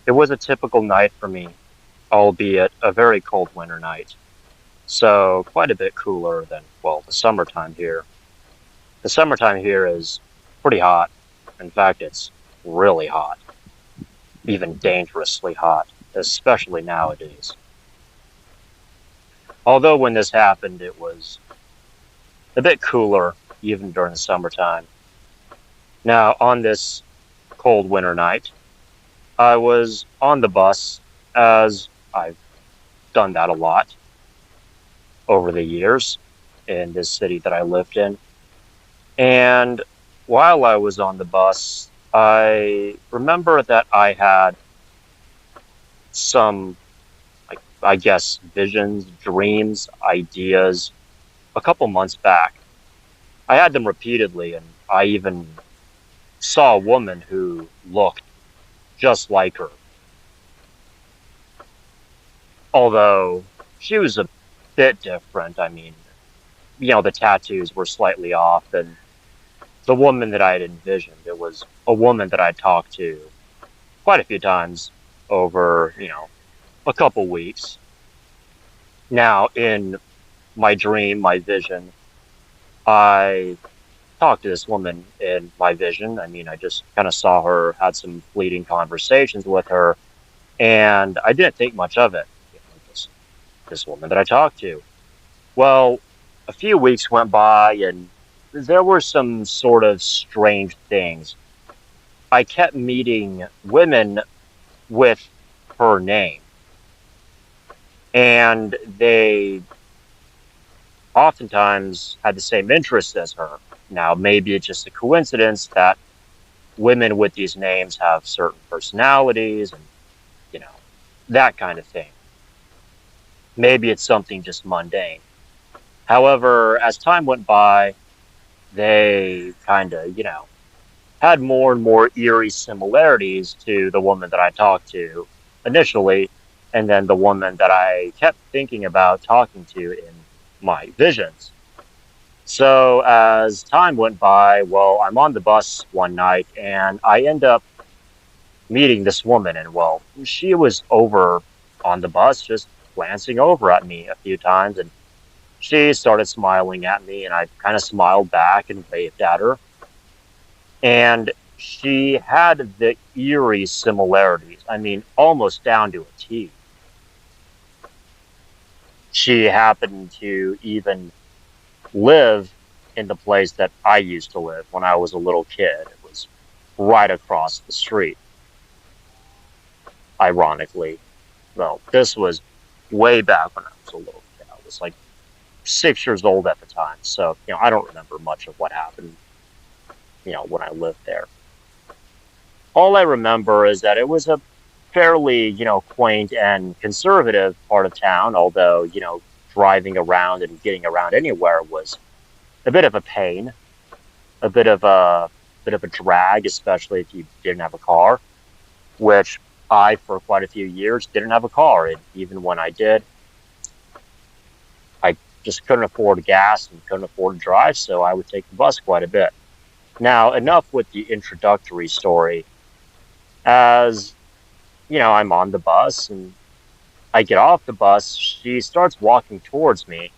It was a typical night for me, albeit a very cold winter night. So quite a bit cooler than, well, the summertime here. The summertime here is pretty hot. In fact, it's really hot, even dangerously hot, especially nowadays. Although when this happened, it was a bit cooler, even during the summertime. Now, on this cold winter night, I was on the bus, as I've done that a lot over the years in this city that I lived in. And while I was on the bus, I remember that I had some, like, I guess, visions, dreams, ideas a couple months back. I had them repeatedly, and I even saw a woman who looked just like her, although she was a bit different. I mean, the tattoos were slightly off, and the woman that I had envisioned, it was a woman that I talked to quite a few times over, a couple weeks. Now, in my dream, my vision, I talked to this woman in my vision. I mean, I just kind of saw her, had some fleeting conversations with her, and I didn't think much of it. Just this woman that I talked to. Well, a few weeks went by, and there were some sort of strange things. I kept meeting women with her name, and they oftentimes had the same interests as her. Now, maybe it's just a coincidence that women with these names have certain personalities and, you know, that kind of thing. Maybe it's something just mundane. However, as time went by, they kind of, had more and more eerie similarities to the woman that I talked to initially, and then the woman that I kept thinking about talking to in my visions. So as time went by, well, I'm on the bus one night and I end up meeting this woman, and well, she was over on the bus just glancing over at me a few times, and she started smiling at me, and I kind of smiled back and waved at her. And she had the eerie similarities. I mean, almost down to a T. She happened to even live in the place that I used to live when I was a little kid. It was right across the street, ironically. Well, this was way back when I was a little kid. I was like 6 years old at the time. So, I don't remember much of what happened, when I lived there. All I remember is that it was a fairly, quaint and conservative part of town, although, driving around and getting around anywhere was a bit of a pain, a bit of a drag, especially if you didn't have a car, which I, for quite a few years, didn't have a car. And even when I did, I just couldn't afford gas and couldn't afford to drive, so I would take the bus quite a bit. Now, enough with the introductory story. As I'm on the bus and I get off the bus, she starts walking towards me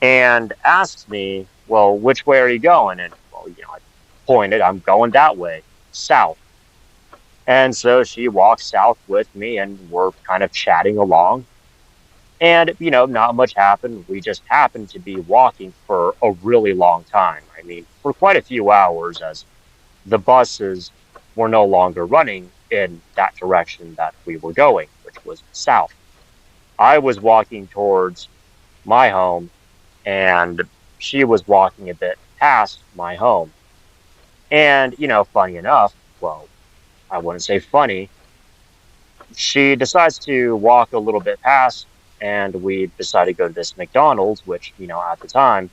and asks me, well, which way are you going? And, well, I pointed, I'm going that way, south. And so she walks south with me, and we're kind of chatting along. And, not much happened. We just happened to be walking for a really long time. I mean, for quite a few hours, as the buses were no longer running in that direction that we were going, which was south. I was walking towards my home, and she was walking a bit past my home. And, funny enough, well, I wouldn't say funny, she decides to walk a little bit past, and we decided to go to this McDonald's, which, at the time,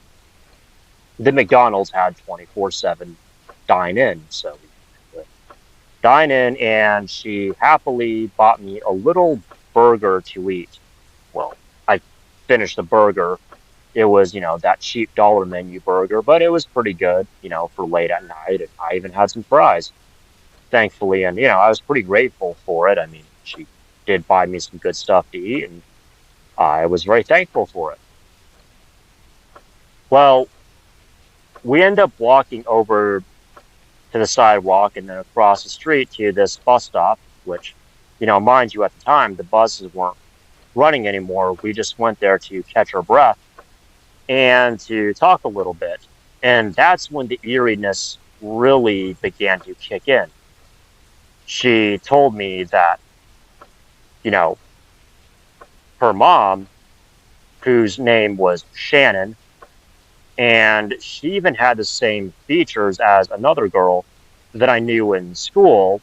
the McDonald's had 24/7 dine in. So we could dine in, and she happily bought me a little burger to eat. Well, I finished the burger. It was, that cheap dollar menu burger, but it was pretty good, for late at night. And I even had some fries, thankfully. And, I was pretty grateful for it. I mean, she did buy me some good stuff to eat, and I was very thankful for it. Well, we end up walking over to the sidewalk and then across the street to this bus stop, which, mind you, at the time, the buses weren't running anymore. We just went there to catch our breath and to talk a little bit. And that's when the eeriness really began to kick in. She told me that, you know, her mom, whose name was Shannon, and she even had the same features as another girl that I knew in school,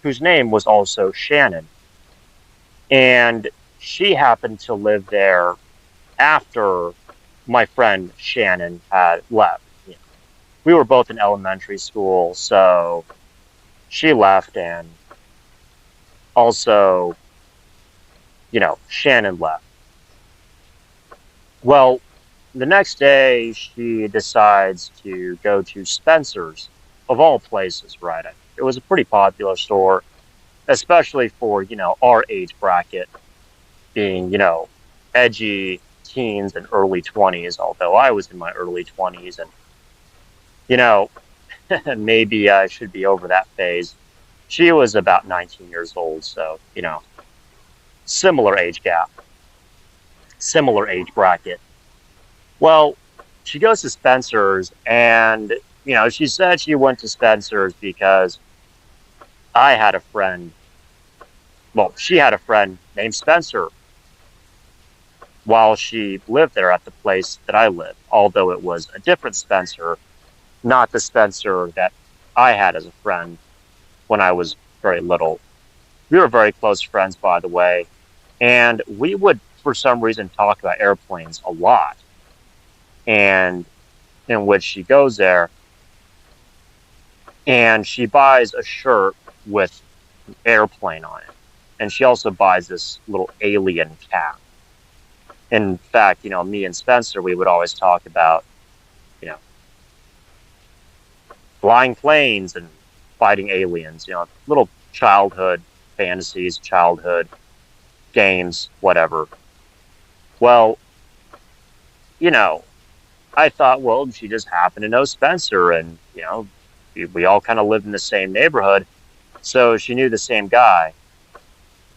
whose name was also Shannon. And she happened to live there after my friend Shannon had left. We were both in elementary school, so she left, and also, Shannon left. Well, the next day, she decides to go to Spencer's, of all places, right? It was a pretty popular store, especially for, our age bracket, being, edgy teens and early 20s, although I was in my early 20s, and, you know, maybe I should be over that phase. She was about 19 years old, so, similar age gap, similar age bracket. Well, she goes to Spencer's, and, she said she went to Spencer's because I had a friend. Well, she had a friend named Spencer while she lived there at the place that I lived, although it was a different Spencer, not the Spencer that I had as a friend when I was very little. We were very close friends, by the way, and we would, for some reason, talk about airplanes a lot. And in which she goes there and she buys a shirt with an airplane on it. And she also buys this little alien cap. In fact, me and Spencer, we would always talk about, you know, flying planes and fighting aliens, little childhood fantasies, childhood games, whatever. Well, you know, I thought, well, she just happened to know Spencer, and we all kind of lived in the same neighborhood, so she knew the same guy.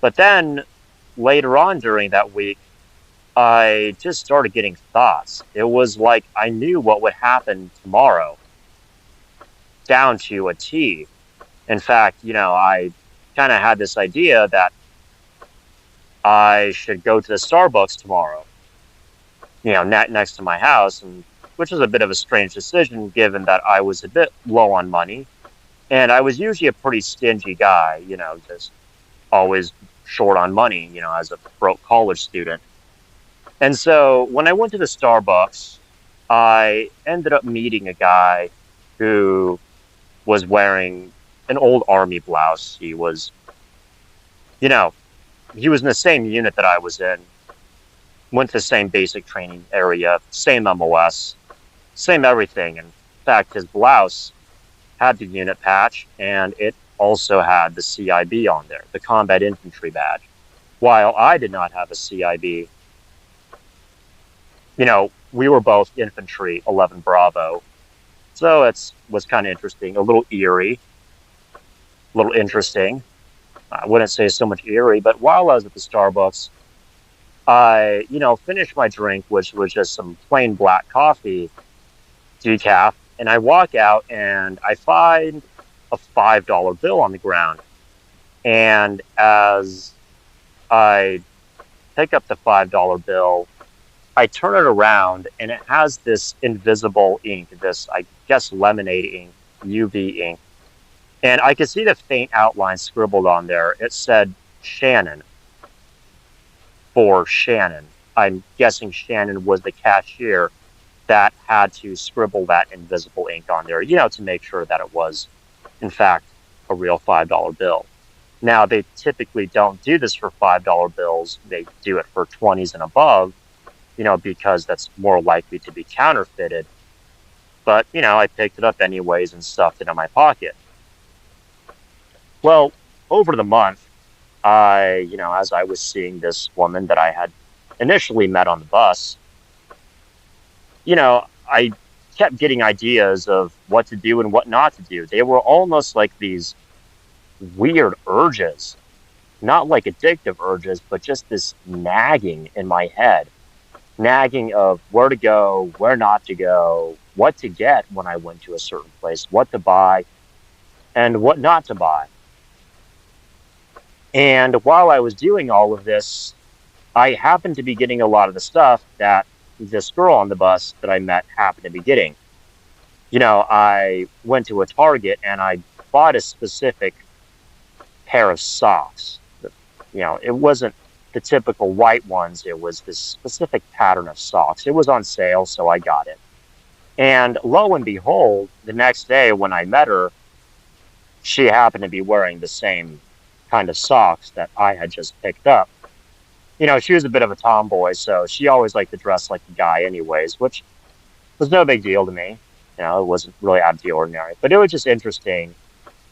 But then later on during that week, I just started getting thoughts. It was like I knew what would happen tomorrow, down to a T. In fact, I kind of had this idea that I should go to the Starbucks tomorrow, next to my house, and which was a bit of a strange decision given that I was a bit low on money. And I was usually a pretty stingy guy, just always short on money, as a broke college student. And so when I went to the Starbucks, I ended up meeting a guy who was wearing an old army blouse. You know, he was in the same unit that I was in, went to the same basic training area, same MOS, same everything. In fact, his blouse had the unit patch, and it also had the CIB on there, the Combat Infantry badge. While I did not have a CIB, we were both infantry 11 Bravo. So it was kind of interesting, a little eerie, a little interesting. I wouldn't say so much eerie, but while I was at the Starbucks, I, finished my drink, which was just some plain black coffee, decaf, and I walk out and I find a $5 bill on the ground. And as I pick up the $5 bill, I turn it around and it has this invisible ink, this, I guess, lemonade ink, UV ink. And I could see the faint outline scribbled on there. It said Shannon for Shannon. I'm guessing Shannon was the cashier that had to scribble that invisible ink on there, to make sure that it was, in fact, a real $5 bill. Now, they typically don't do this for $5 bills. They do it for 20s and above, because that's more likely to be counterfeited. But, I picked it up anyways and stuffed it in my pocket. Well, over the month, as I was seeing this woman that I had initially met on the bus, I kept getting ideas of what to do and what not to do. They were almost like these weird urges, not like addictive urges, but just this nagging in my head, nagging of where to go, where not to go, what to get when I went to a certain place, what to buy, and what not to buy. And while I was doing all of this, I happened to be getting a lot of the stuff that this girl on the bus that I met happened to be getting. I went to a Target and I bought a specific pair of socks. It wasn't the typical white ones. It was this specific pattern of socks. It was on sale, so I got it. And lo and behold, the next day when I met her, she happened to be wearing the same kind of socks that I had just picked up. She was a bit of a tomboy, so she always liked to dress like a guy anyways, which was no big deal to me. It wasn't really out of the ordinary, but it was just interesting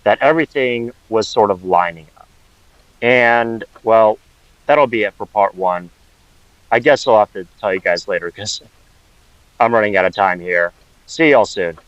that everything was sort of lining up. And well, that'll be it for part one. I guess I'll have to tell you guys later because I'm running out of time here. See y'all soon.